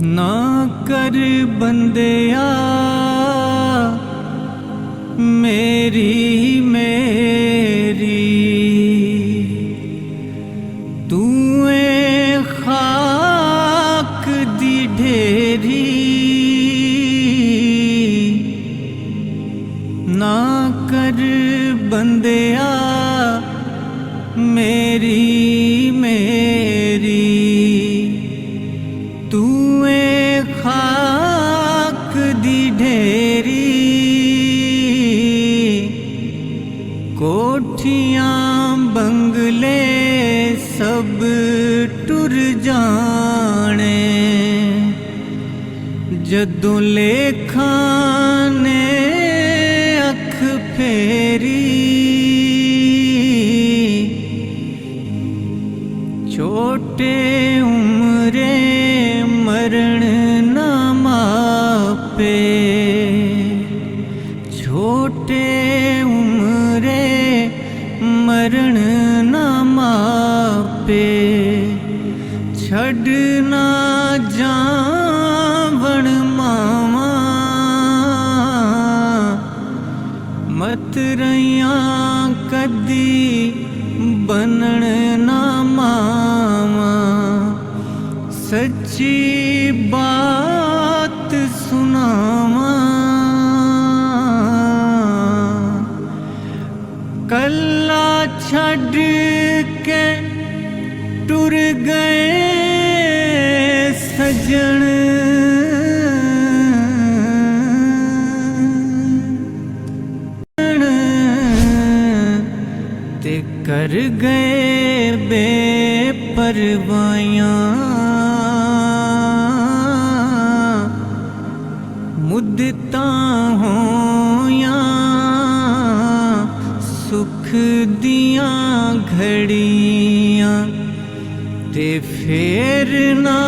ना कर बंदिया मेरी मेरी तू ए खाक दी ढेरी। ना कर बंदिया मेरी मेरी तू ए खाक दी ढेरी। कोठियां बंगले सब टुर जाने जदों लेखां ने अख फेरी। छोटे उम्रे मरण ना मापे, छोटे उम्रे मरण ना मापे। छड़ना जावण मावा मत रहियां कदी बनण ना मावा। सच्ची बात सुनावा कल्ला छड़ के टुर गए सजन। ते कर गए बेपरवाहियां मुद्दतां होया सुख दियां घड़ियां। ते फेर ना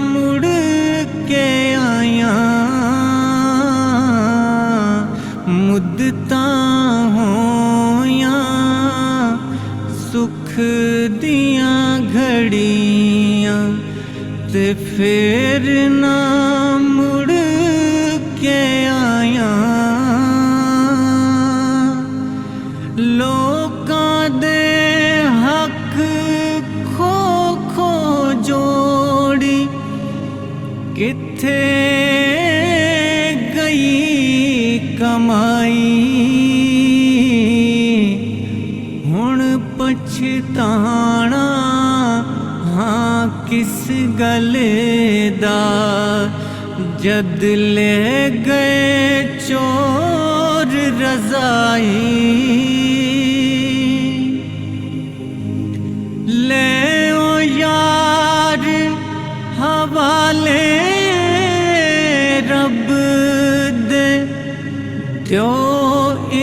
मुड़ के आया मुद्दतां होया सुख दियां घड़ियां। ते फेर ना मुड़ के आया। लोकां दे हक खो खो जोड़ी किथे गई कमाई। हुण पछताना हाँ किस गल दा जद ले गए चोर रज़ाई। ले ओ यार हवाले रब दे द्यो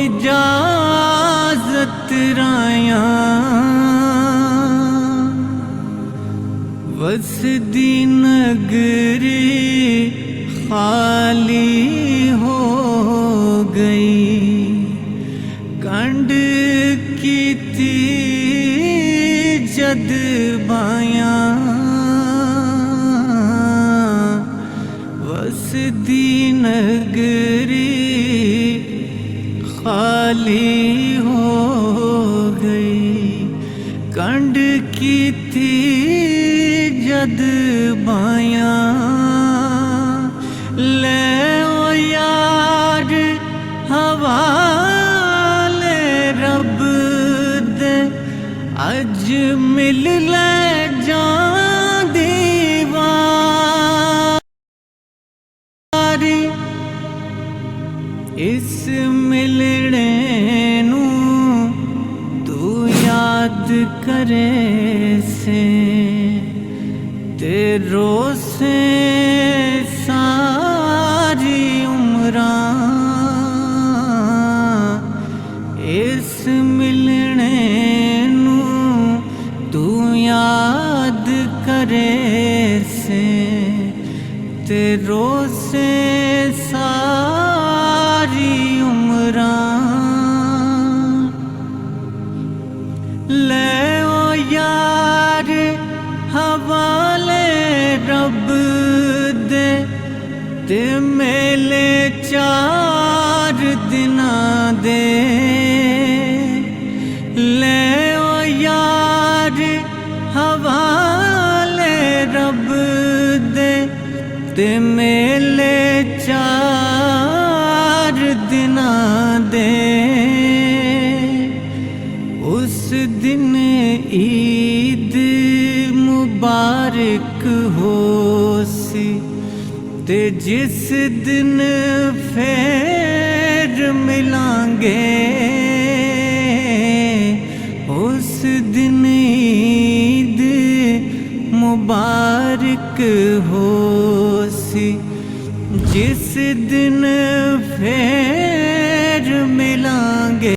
इजाजत राया। वसदी नगरी खाली हो गई कंड की थी जद बाया। वसदी नगरी खाली हो गई कंड की थी जद बाया। ले ओ यार हवाले रब दे अज मिल ले जान दीवारी। इस मिलने नू तू याद करे से ते रोसे सारी उम्रां। इस मिलने नू तू याद करे से ते रोसे सारी उम्रां। ले ओ यार हवाले रब ते मेले 4 दिनां दे ले ओ यार हवाले रब दे ते मेले 4 दिनां दे। उस दिन ईद मुबारक होसी ते जिस दिन फेर मिलांगे उस दिन ईद मुबारक होसी जिस दिन फेर